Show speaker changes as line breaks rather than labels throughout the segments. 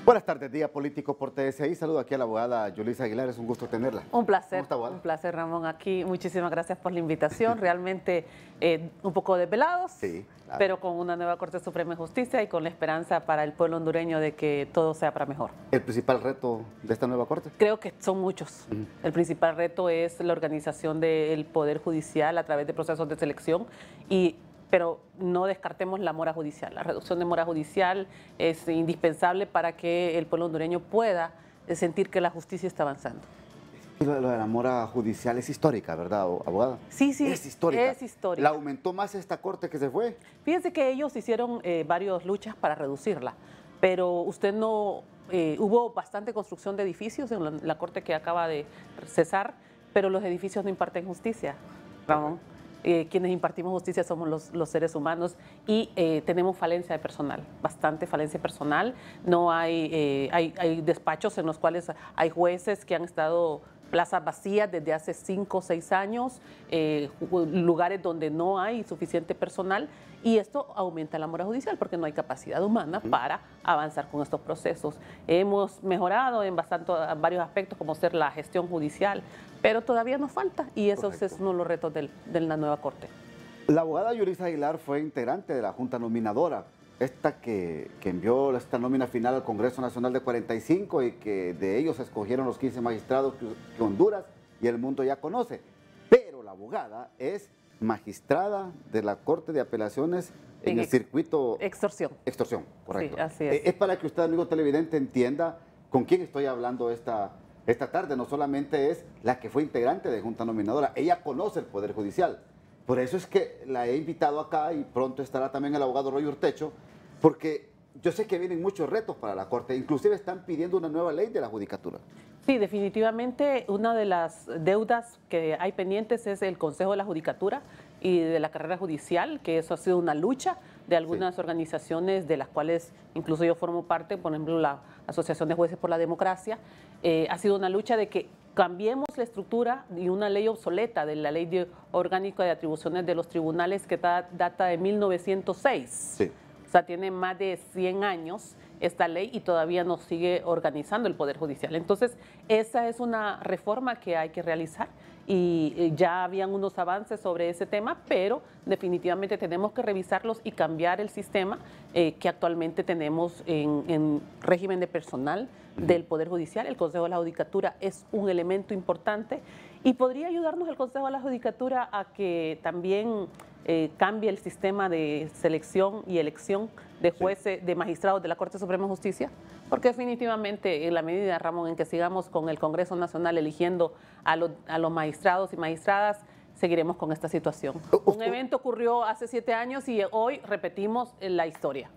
Buenas tardes, Día Político por TSI. Saludo aquí a la abogada Yulisa Aguilar, es un gusto tenerla.
Un placer,
¿Cómo está, abogada?
un placer, Ramón, aquí. Muchísimas gracias por la invitación. Realmente un poco desvelados,
Sí, claro.
pero con una nueva Corte Suprema de Justicia y con la esperanza para el pueblo hondureño de que todo sea para mejor.
¿El principal reto de esta nueva Corte?
Creo que son muchos. El principal reto es la organización del Poder Judicial a través de procesos de selección pero no descartemos la mora judicial. La reducción de mora judicial es indispensable para que el pueblo hondureño pueda sentir que la justicia está avanzando.
Lo de la mora judicial es histórica, ¿verdad, abogada?
Sí, sí,
es histórica.
Es histórica.
¿La aumentó más esta Corte que se fue?
Fíjense que ellos hicieron varias luchas para reducirla, pero usted no... hubo bastante construcción de edificios en la Corte que acaba de cesar, pero los edificios no imparten justicia, Ramón. Quienes impartimos justicia somos los seres humanos y tenemos falencia de personal, bastante falencia personal. No hay despachos en los cuales hay jueces que han estado plazas vacías desde hace 5 o 6 años, lugares donde no hay suficiente personal, y esto aumenta la mora judicial porque no hay capacidad humana para avanzar con estos procesos. Hemos mejorado en varios aspectos, como ser la gestión judicial, pero todavía nos falta, y eso es uno de los retos de la nueva Corte.
La abogada Yulisa Aguilar fue integrante de la Junta Nominadora, esta que envió esta nómina final al Congreso Nacional de 45 y que de ellos escogieron los 15 magistrados que Honduras y el mundo ya conoce. Pero la abogada es magistrada de la Corte de Apelaciones en el circuito...
Extorsión.
Extorsión, correcto.
Sí, así es.
Es para que usted, amigo televidente, entienda con quién estoy hablando esta tarde. No solamente es la que fue integrante de Junta Nominadora, ella conoce el Poder Judicial. Por eso es que la he invitado acá y pronto estará también el abogado Roy Urtecho, porque yo sé que vienen muchos retos para la Corte, inclusive están pidiendo una nueva ley de la judicatura.
Sí, definitivamente una de las deudas que hay pendientes es el Consejo de la Judicatura y de la carrera judicial, que eso ha sido una lucha de algunas organizaciones de las cuales incluso yo formo parte, por ejemplo la Asociación de Jueces por la Democracia. Ha sido una lucha de que cambiemos la estructura y una ley obsoleta de la Ley Orgánica de Atribuciones de los Tribunales que data de 1906.
Sí.
O sea, tiene más de 100 años esta ley y todavía nos sigue organizando el Poder Judicial. Entonces, esa es una reforma que hay que realizar y ya habían unos avances sobre ese tema, pero definitivamente tenemos que revisarlos y cambiar el sistema que actualmente tenemos en régimen de personal del Poder Judicial. El Consejo de la Judicatura es un elemento importante y podría ayudarnos el Consejo de la Judicatura a que también cambie el sistema de selección y elección de jueces, de magistrados de la Corte Suprema de Justicia, porque definitivamente en la medida, Ramón, en que sigamos con el Congreso Nacional eligiendo a los magistrados y magistradas, seguiremos con esta situación. Un evento ocurrió hace 7 años y hoy repetimos la historia.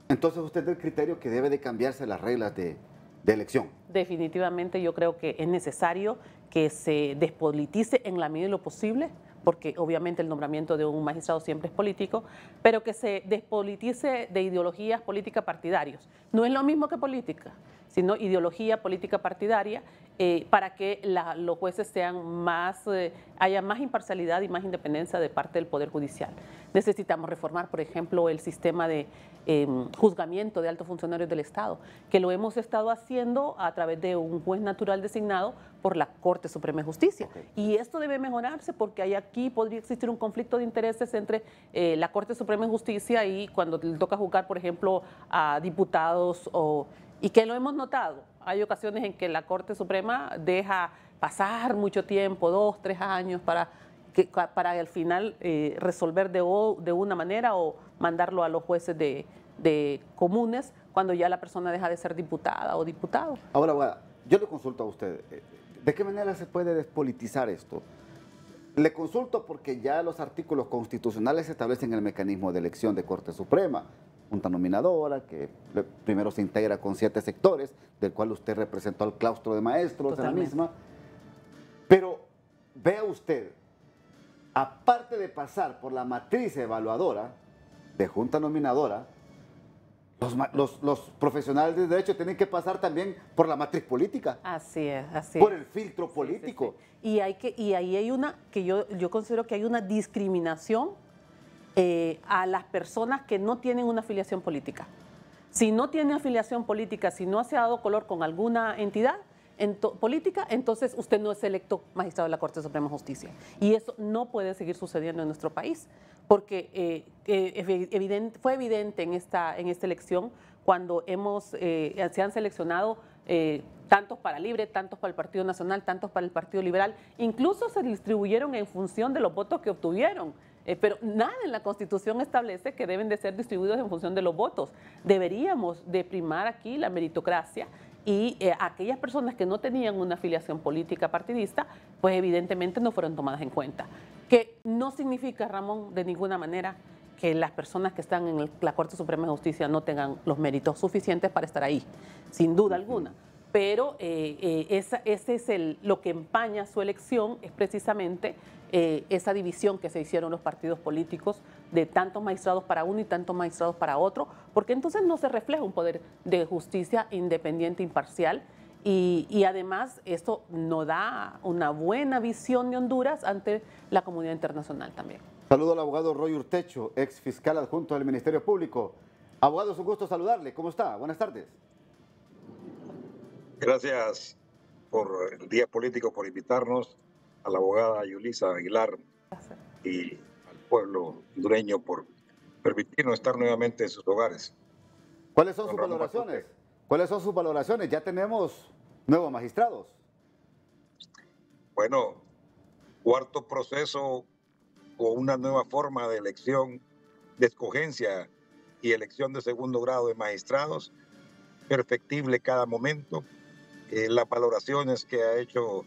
Entonces usted es del criterio que debe de cambiarse las reglas de elección.
Definitivamente yo creo que es necesario que se despolitice en la medida de lo posible, porque obviamente el nombramiento de un magistrado siempre es político, pero que se despolitice de ideologías políticas partidarias. No es lo mismo que política, sino ideología política partidaria, para que los jueces haya más imparcialidad y más independencia de parte del Poder Judicial. Necesitamos reformar, por ejemplo, el sistema de juzgamiento de altos funcionarios del Estado, que lo hemos estado haciendo a través de un juez natural designado por la Corte Suprema de Justicia. Y esto debe mejorarse porque aquí podría existir un conflicto de intereses entre la Corte Suprema de Justicia y cuando le toca juzgar, por ejemplo, a diputados y que lo hemos notado. Hay ocasiones en que la Corte Suprema deja pasar mucho tiempo, 2, 3 años, para al final resolver de una manera o mandarlo a los jueces de comunes cuando ya la persona deja de ser diputada o diputado.
Ahora, abogada, yo le consulto a usted, ¿de qué manera se puede despolitizar esto? Le consulto porque ya los artículos constitucionales establecen el mecanismo de elección de Corte Suprema, Junta Nominadora, que primero se integra con 7 sectores, del cual usted representó al claustro de maestros. Totalmente. En la misma. Pero vea usted, aparte de pasar por la matriz evaluadora de Junta Nominadora, los profesionales de derecho tienen que pasar también por la matriz política.
Así es, así
por
es.
el filtro político.
Sí, sí. Y ahí hay una, que yo considero que hay una discriminación a las personas que no tienen una afiliación política. O Si no tiene afiliación política, si no se ha dado color con alguna entidad política, entonces usted no es electo magistrado de la Corte Suprema de Justicia. Y eso no puede seguir sucediendo en nuestro país, porque fue evidente en esta elección cuando se han seleccionado tantos para Libre, tantos para el Partido Nacional, tantos para el Partido Liberal, incluso se distribuyeron en función de los votos que obtuvieron. Pero nada en la Constitución establece que deben de ser distribuidos en función de los votos. Deberíamos de primar aquí la meritocracia y aquellas personas que no tenían una afiliación política partidista, pues evidentemente no fueron tomadas en cuenta. Que no significa, Ramón, de ninguna manera que las personas que están en la Corte Suprema de Justicia no tengan los méritos suficientes para estar ahí, sin duda alguna. Pero ese es lo que empaña su elección, es precisamente esa división que se hicieron los partidos políticos de tantos magistrados para uno y tantos magistrados para otro, porque entonces no se refleja un poder de justicia independiente, imparcial, y además esto no da una buena visión de Honduras ante la comunidad internacional también.
Saludo al abogado Roy Urtecho, ex fiscal adjunto del Ministerio Público. Abogado, es un gusto saludarle. ¿Cómo está? Buenas tardes.
Gracias por el Día Político, por invitarnos, a la abogada Yulisa Aguilar y al pueblo hondureño por permitirnos estar nuevamente en sus hogares.
¿Cuáles son sus valoraciones? ¿Cuáles son sus valoraciones? Ya tenemos nuevos magistrados.
Bueno, cuarto proceso o una nueva forma de elección, de escogencia y elección de segundo grado de magistrados, perfectible cada momento. Las valoraciones que ha hecho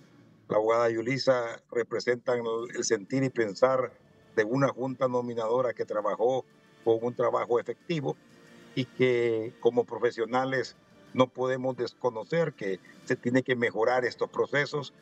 la abogada Yulisa representan el sentir y pensar de una junta nominadora que trabajó con un trabajo efectivo y que como profesionales no podemos desconocer que se tiene que mejorar estos procesos.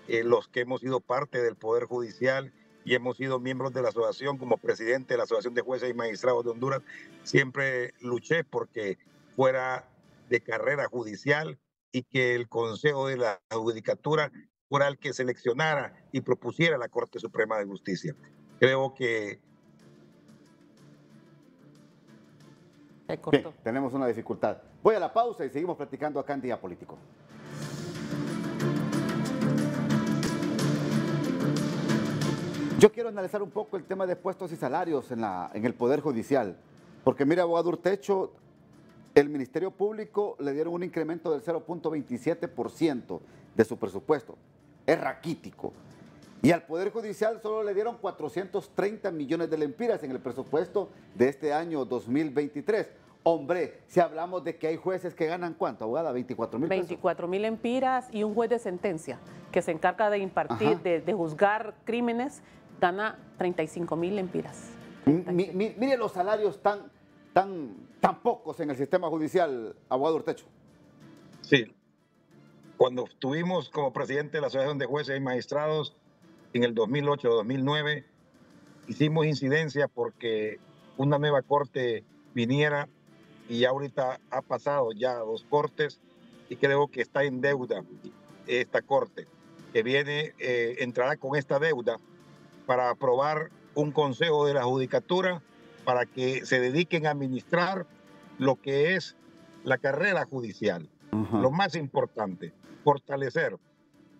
Los que hemos sido parte del Poder Judicial y hemos sido miembros de la asociación, como presidente de la Asociación de Jueces y Magistrados de Honduras, siempre luché porque fuera de carrera judicial y que el Consejo de la Judicatura fuera el que seleccionara y propusiera la Corte Suprema de Justicia. Creo que...
Bien, tenemos una dificultad. Voy a la pausa y seguimos platicando acá en Día Político. Yo quiero analizar un poco el tema de puestos y salarios en el Poder Judicial, porque mire, abogado Urtecho, el Ministerio Público le dieron un incremento del 0.27% de su presupuesto. Es raquítico. Y al Poder Judicial solo le dieron 430 millones de lempiras en el presupuesto de este año 2023. Hombre, si hablamos de que hay jueces que ganan, ¿cuánto, abogada? 24,000 pesos.
24,000 lempiras y un juez de sentencia que se encarga de impartir, de juzgar crímenes, gana 35,000 lempiras.
Mire los salarios tan pocos en el sistema judicial, abogado Urtecho.
Sí. Cuando estuvimos como presidente de la Asociación de Jueces y Magistrados en el 2008-2009, hicimos incidencia porque una nueva corte viniera y ahorita ha pasado ya 2 cortes y creo que está en deuda esta corte que viene, entrará con esta deuda para aprobar un consejo de la judicatura para que se dediquen a administrar lo que es la carrera judicial. Lo más importante, fortalecer.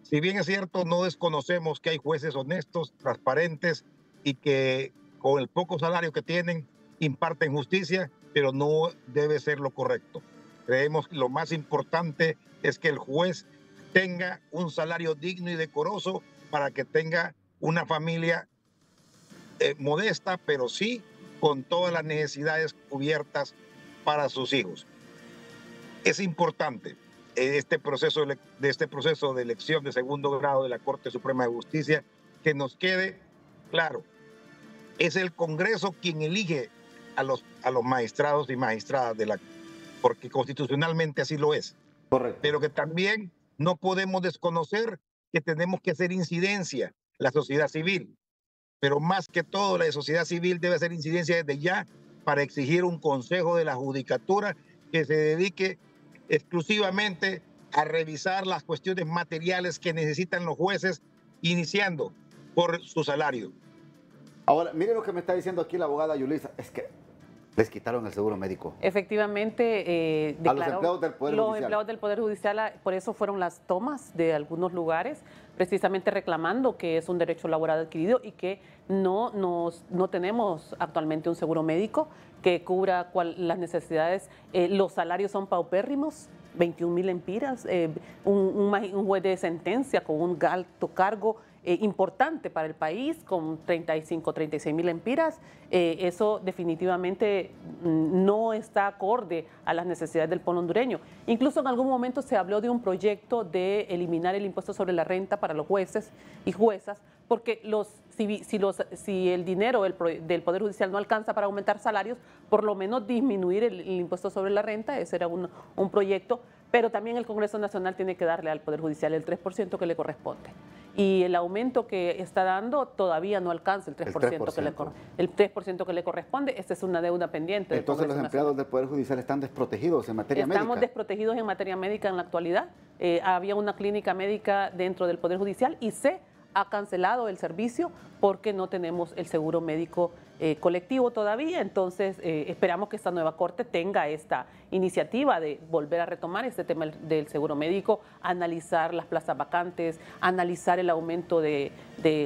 Si bien es cierto, no desconocemos que hay jueces honestos, transparentes y que con el poco salario que tienen imparten justicia, pero no debe ser lo correcto. Creemos que lo más importante es que el juez tenga un salario digno y decoroso para que tenga una familia modesta, pero sí con todas las necesidades cubiertas para sus hijos. Es importante este proceso de elección de segundo grado de la Corte Suprema de Justicia que nos quede claro. Es el Congreso quien elige a los magistrados y magistradas porque constitucionalmente así lo es.
Correcto.
Pero que también no podemos desconocer que tenemos que hacer incidencia la sociedad civil. Pero más que todo, la sociedad civil debe hacer incidencia desde ya para exigir un consejo de la judicatura que se dedique exclusivamente a revisar las cuestiones materiales que necesitan los jueces, iniciando por su salario.
Ahora, mire lo que me está diciendo aquí la abogada Yulisa. Es que Les quitaron el seguro médico.
Efectivamente,
A los empleados del Poder
los
Judicial.
empleados del Poder Judicial, por eso fueron las tomas de algunos lugares, precisamente reclamando que es un derecho laboral adquirido y que no tenemos actualmente un seguro médico que cubra las necesidades. Los salarios son paupérrimos, 21.000 empiras, un juez de sentencia con un alto cargo importante para el país, con 36.000 empiras. Eso definitivamente no está acorde a las necesidades del pueblo hondureño. Incluso en algún momento se habló de un proyecto de eliminar el impuesto sobre la renta para los jueces y juezas, porque si el dinero del Poder Judicial no alcanza para aumentar salarios, por lo menos disminuir el impuesto sobre la renta. Ese era un proyecto, pero también el Congreso Nacional tiene que darle al Poder Judicial el 3% que le corresponde. Y el aumento que está dando todavía no alcanza el 3% que le corresponde. Esta es una deuda pendiente.
Entonces los empleados del Poder Judicial están desprotegidos en materia médica.
Estamos desprotegidos en materia médica en la actualidad. Había una clínica médica dentro del Poder Judicial y se ha cancelado el servicio porque no tenemos el seguro médico colectivo todavía. Entonces esperamos que esta nueva Corte tenga esta iniciativa de volver a retomar este tema del seguro médico, analizar las plazas vacantes, analizar el aumento de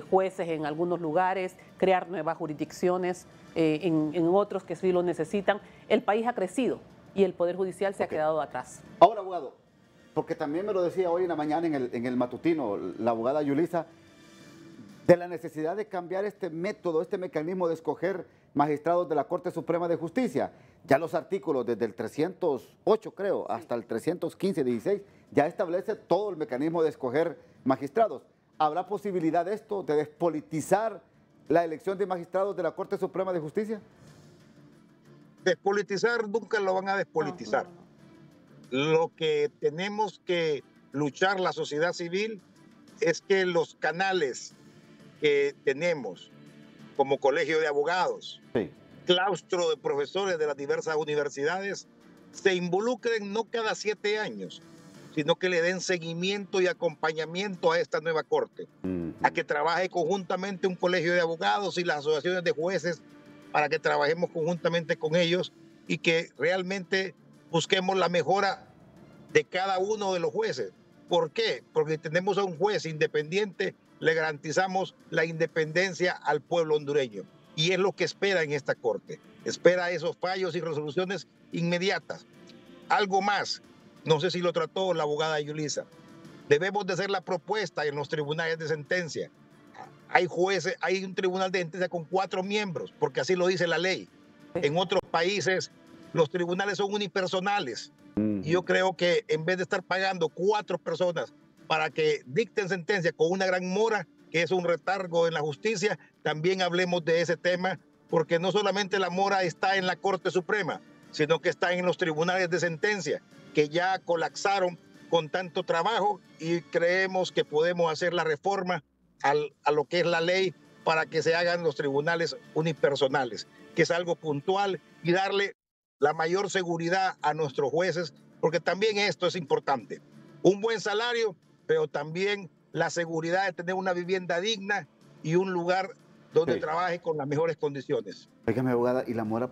jueces en algunos lugares, crear nuevas jurisdicciones en otros que sí lo necesitan. El país ha crecido y el Poder Judicial se ha quedado atrás.
Ahora, abogado, porque también me lo decía hoy en la mañana en el matutino la abogada Yulisa, de la necesidad de cambiar este método, este mecanismo de escoger magistrados de la Corte Suprema de Justicia. Ya los artículos desde el 308, creo, hasta el 315-16, ya establece todo el mecanismo de escoger magistrados. ¿Habrá posibilidad de esto, de despolitizar la elección de magistrados de la Corte Suprema de Justicia?
Despolitizar nunca lo van a despolitizar. Lo que tenemos que luchar la sociedad civil es que los canales que tenemos como colegio de abogados, sí, claustro de profesores de las diversas universidades, se involucren no cada 7 años, sino que le den seguimiento y acompañamiento a esta nueva Corte, a que trabaje conjuntamente un colegio de abogados y las asociaciones de jueces para que trabajemos conjuntamente con ellos y que realmente busquemos la mejora de cada uno de los jueces. ¿Por qué? Porque tenemos a un juez independiente, le garantizamos la independencia al pueblo hondureño. Y es lo que espera en esta Corte. Espera esos fallos y resoluciones inmediatas. Algo más, no sé si lo trató la abogada Yulisa. Debemos de hacer la propuesta en los tribunales de sentencia. Hay jueces, hay un tribunal de sentencia con 4 miembros, porque así lo dice la ley. En otros países los tribunales son unipersonales. Y yo creo que en vez de estar pagando 4 personas para que dicten sentencia con una gran mora, que es un retardo en la justicia, también hablemos de ese tema, porque no solamente la mora está en la Corte Suprema, sino que está en los tribunales de sentencia, que ya colapsaron con tanto trabajo, y creemos que podemos hacer la reforma a lo que es la ley para que se hagan los tribunales unipersonales, que es algo puntual, y darle la mayor seguridad a nuestros jueces, porque también esto es importante. Un buen salario, pero también la seguridad de tener una vivienda digna y un lugar donde trabaje con las mejores condiciones.
Dígame, abogada, ¿y la mora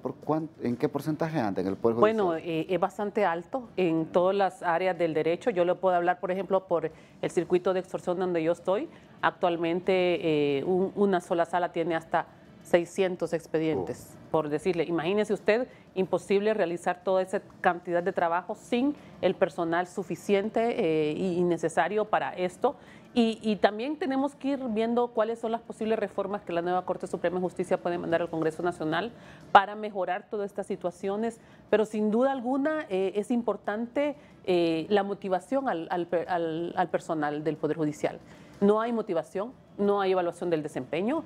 en qué porcentaje anda en el Poder
Judicial?
Bueno,
es bastante alto en todas las áreas del derecho. Yo le puedo hablar, por ejemplo, por el circuito de extorsión donde yo estoy. Actualmente una sola sala tiene hasta 600 expedientes, por decirle. Imagínese usted, imposible realizar toda esa cantidad de trabajo sin el personal suficiente y necesario para esto. Y también tenemos que ir viendo cuáles son las posibles reformas que la nueva Corte Suprema de Justicia puede mandar al Congreso Nacional para mejorar todas estas situaciones. Pero sin duda alguna es importante la motivación al personal del Poder Judicial. No hay motivación, no hay evaluación del desempeño,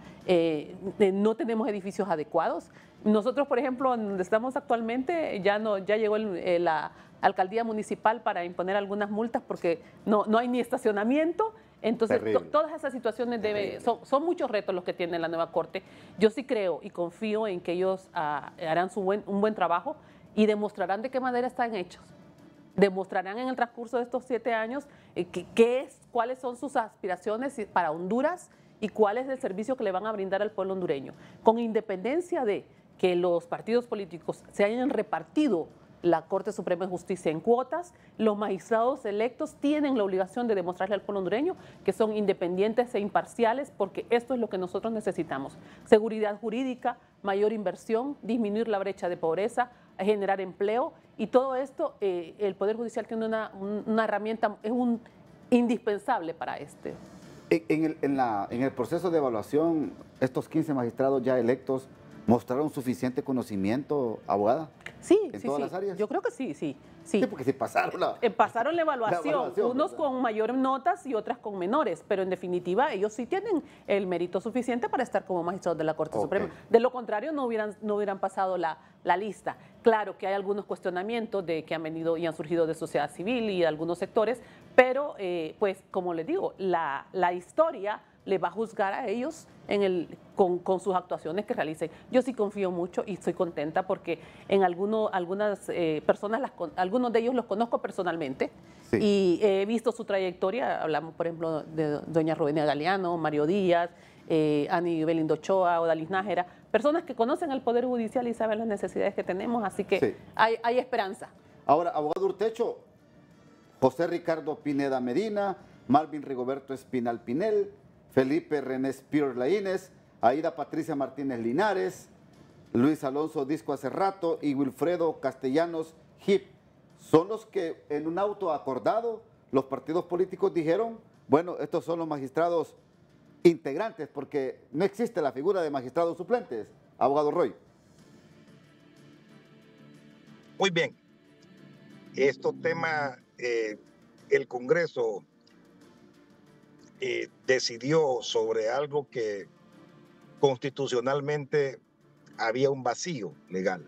no tenemos edificios adecuados. Nosotros, por ejemplo, donde estamos actualmente, ya llegó la alcaldía municipal para imponer algunas multas porque no hay ni estacionamiento. Entonces, todas esas situaciones son muchos retos los que tiene la nueva Corte. Yo sí creo y confío en que ellos harán un buen trabajo y demostrarán de qué manera están hechos. Demostrarán en el transcurso de estos 7 años cuáles son sus aspiraciones para Honduras y cuál es el servicio que le van a brindar al pueblo hondureño, con independencia de que los partidos políticos se hayan repartido la Corte Suprema de Justicia en cuotas. Los magistrados electos tienen la obligación de demostrarle al pueblo hondureño que son independientes e imparciales, porque esto es lo que nosotros necesitamos: seguridad jurídica, mayor inversión, disminuir la brecha de pobreza, generar empleo, y todo esto el Poder Judicial tiene una herramienta, es indispensable para este.
En el proceso de evaluación, estos 15 magistrados ya electos mostraron suficiente conocimiento, abogada.
Sí,
¿En
sí,
todas
sí.
las áreas?
Yo creo que sí, sí.
Sí, porque se pasaron
pasaron la evaluación, unos
¿verdad?
con mayores notas y otras con menores, pero en definitiva ellos sí tienen el mérito suficiente para estar como magistrados de la Corte Suprema. De lo contrario, no hubieran pasado la lista. Claro que hay algunos cuestionamientos de que han venido y han surgido de sociedad civil y de algunos sectores, pero pues como les digo, la historia le va a juzgar a ellos con sus actuaciones que realicen. Yo sí confío mucho y estoy contenta porque en algunas personas, algunos de ellos los conozco personalmente, sí, y he visto su trayectoria. Hablamos, por ejemplo, de doña Rubenia Galeano, Mario Díaz, Ani Belindo Ochoa, Odalis Nájera, personas que conocen el Poder Judicial y saben las necesidades que tenemos, así que sí, hay esperanza.
Ahora, abogado Urtecho, José Ricardo Pineda Medina, Malvin Rigoberto Espinal Pinel, Felipe René Spior Laínez, Aida Patricia Martínez Linares, Luis Alonso Disco hace rato y Wilfredo Castellanos Hip, son los que en un auto acordado los partidos políticos dijeron, bueno, estos son los magistrados integrantes, porque no existe la figura de magistrados suplentes, abogado Roy.
Muy bien. Esto tema, el Congreso decidió sobre algo que constitucionalmente había un vacío legal.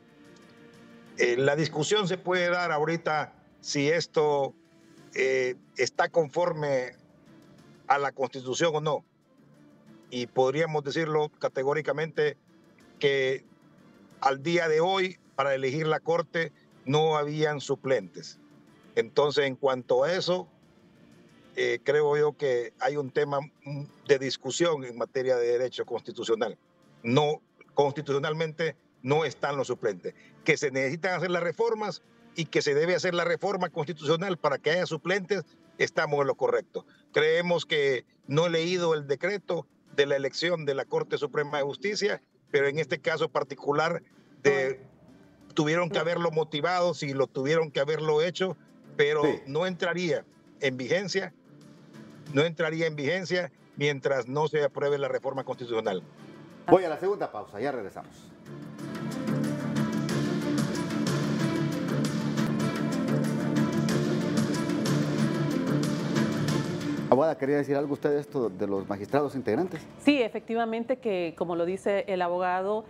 La discusión se puede dar ahorita si esto está conforme a la Constitución o no. Y podríamos decirlo categóricamente que al día de hoy, para elegir la Corte, no habían suplentes. Entonces, en cuanto a eso, creo yo que hay un tema de discusión en materia de derecho constitucional. No, constitucionalmente no están los suplentes. Que se necesitan hacer las reformas y que se debe hacer la reforma constitucional para que haya suplentes, estamos en lo correcto. Creemos que no he leído el decreto de la elección de la Corte Suprema de Justicia, pero en este caso particular tuvieron que haberlo motivado, si lo tuvieron que haberlo hecho, pero sí, no entraría en vigencia mientras no se apruebe la reforma constitucional.
Voy a la segunda pausa, ya regresamos. Abogada, ¿quería decir algo usted de esto de los magistrados integrantes?
Sí, efectivamente que, como lo dice el abogado,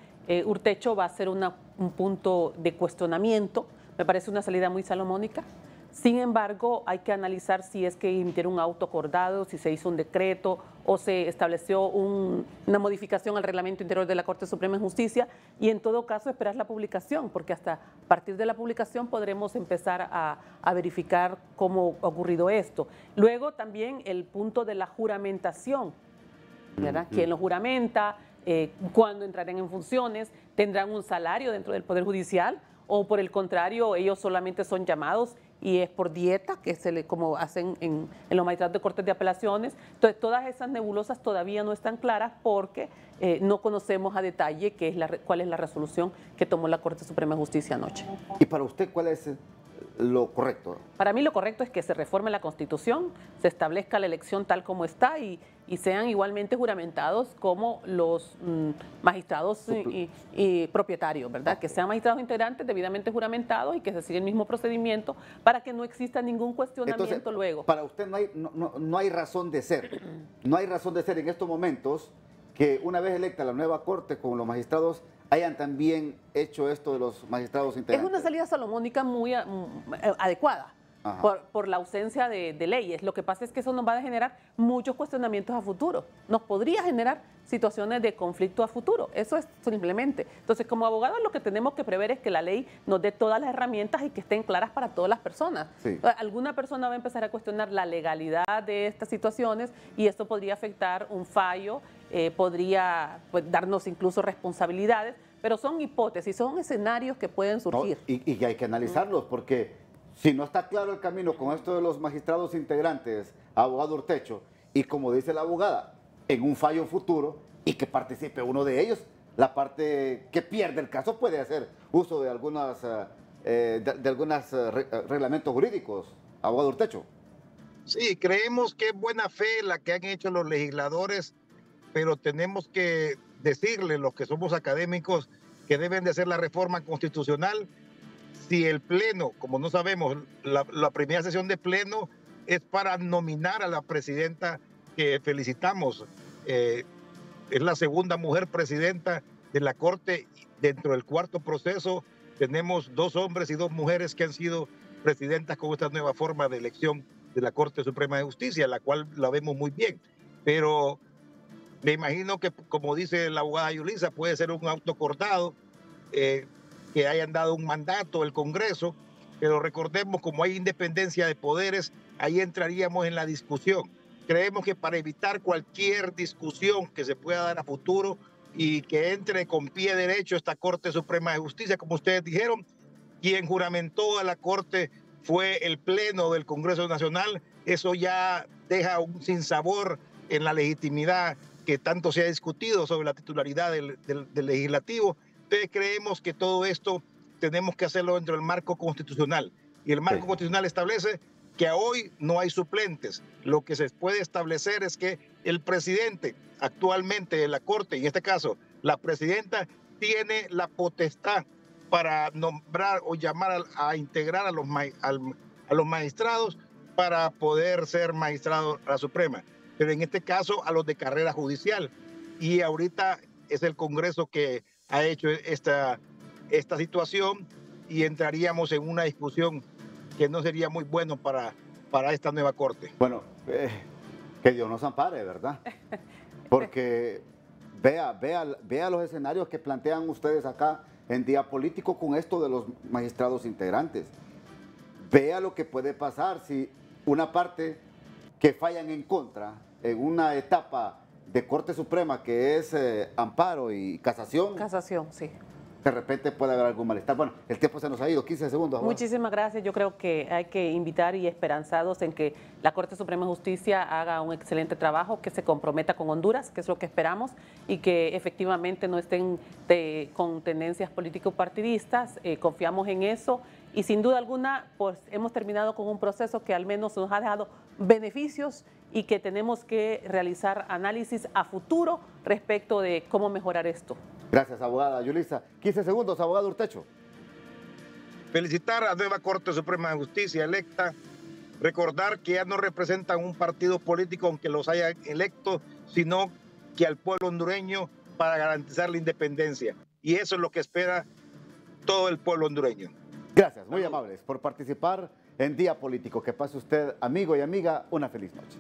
Urtecho va a ser un punto de cuestionamiento. Me parece una salida muy salomónica. Sin embargo, hay que analizar si es que emitieron un auto acordado, si se hizo un decreto o se estableció una modificación al reglamento interior de la Corte Suprema de Justicia, y en todo caso esperar la publicación, porque hasta a partir de la publicación podremos empezar a verificar cómo ha ocurrido esto. Luego también el punto de la juramentación, ¿verdad? ¿Quién lo juramenta? ¿Cuándo entrarán en funciones? ¿Tendrán un salario dentro del Poder Judicial? ¿O por el contrario, ellos solamente son llamados y es por dieta, que como hacen en los magistrados de cortes de apelaciones? Entonces, todas esas nebulosas todavía no están claras porque no conocemos a detalle cuál es la resolución que tomó la Corte Suprema de Justicia anoche.
¿Y para usted cuál es lo correcto?
Para mí lo correcto es que se reforme la Constitución, se establezca la elección tal como está y sean igualmente juramentados como los magistrados y propietarios, ¿verdad? Que sean magistrados integrantes debidamente juramentados y que se siga el mismo procedimiento para que no exista ningún cuestionamiento. Entonces, luego.
Para usted no hay razón de ser. No hay razón de ser en estos momentos que una vez electa la nueva Corte con los magistrados hayan también hecho esto de los magistrados integrantes.
Es una salida salomónica muy adecuada. Por la ausencia de leyes. Lo que pasa es que eso nos va a generar muchos cuestionamientos a futuro. Nos podría generar situaciones de conflicto a futuro. Eso es simplemente. Entonces, como abogados, lo que tenemos que prever es que la ley nos dé todas las herramientas y que estén claras para todas las personas. Sí. Alguna persona va a empezar a cuestionar la legalidad de estas situaciones y esto podría afectar un fallo, podría darnos incluso responsabilidades, pero son hipótesis, son escenarios que pueden surgir.
No, y hay que analizarlos, porque si no está claro el camino con esto de los magistrados integrantes, abogado Urtecho, y como dice la abogada, en un fallo futuro, y que participe uno de ellos, la parte que pierde el caso puede hacer uso de algunos reglamentos jurídicos, abogado Urtecho.
Sí, creemos que es buena fe la que han hecho los legisladores, pero tenemos que decirle, los que somos académicos, que deben de hacer la reforma constitucional. Si el Pleno, como no sabemos, la primera sesión de Pleno es para nominar a la presidenta que felicitamos. Es la segunda mujer presidenta de la Corte. Dentro del cuarto proceso tenemos 2 hombres y 2 mujeres que han sido presidentas con esta nueva forma de elección de la Corte Suprema de Justicia, la cual la vemos muy bien. Pero me imagino que, como dice la abogada Yulisa, puede ser un auto cortado, que hayan dado un mandato el Congreso, pero recordemos, como hay independencia de poderes, ahí entraríamos en la discusión. Creemos que para evitar cualquier discusión que se pueda dar a futuro y que entre con pie derecho esta Corte Suprema de Justicia, como ustedes dijeron, quien juramentó a la Corte fue el Pleno del Congreso Nacional. Eso ya deja un sinsabor en la legitimidad que tanto se ha discutido sobre la titularidad del legislativo. Entonces creemos que todo esto tenemos que hacerlo dentro del marco constitucional. Y el marco constitucional establece que hoy no hay suplentes. Lo que se puede establecer es que el presidente actualmente de la Corte, en este caso la presidenta, tiene la potestad para nombrar o llamar a integrar a los magistrados para poder ser magistrado a la Suprema. Pero en este caso a los de carrera judicial. Y ahorita es el Congreso que ha hecho esta situación y entraríamos en una discusión que no sería muy bueno para esta nueva Corte.
Bueno, que Dios nos ampare, ¿verdad? Porque vea los escenarios que plantean ustedes acá en Día Político con esto de los magistrados integrantes. Vea lo que puede pasar si una parte que fallan en contra en una etapa de Corte Suprema que es amparo y casación.
Casación, sí.
De repente puede haber algún malestar. Bueno, el tiempo se nos ha ido, 15 segundos. Ahora.
Muchísimas gracias. Yo creo que hay que invitar y esperanzados en que la Corte Suprema de Justicia haga un excelente trabajo, que se comprometa con Honduras, que es lo que esperamos, y que efectivamente no estén con tendencias político-partidistas. Confiamos en eso y sin duda alguna pues hemos terminado con un proceso que al menos nos ha dejado beneficios y que tenemos que realizar análisis a futuro respecto de cómo mejorar esto.
Gracias, abogada Yulisa. 15 segundos, abogado Urtecho.
Felicitar a la nueva Corte Suprema de Justicia electa, recordar que ya no representan un partido político aunque los haya electo, sino que al pueblo hondureño para garantizar la independencia. Y eso es lo que espera todo el pueblo hondureño.
Gracias, muy amables por participar en Día Político. Que pase usted, amigo y amiga, una feliz noche.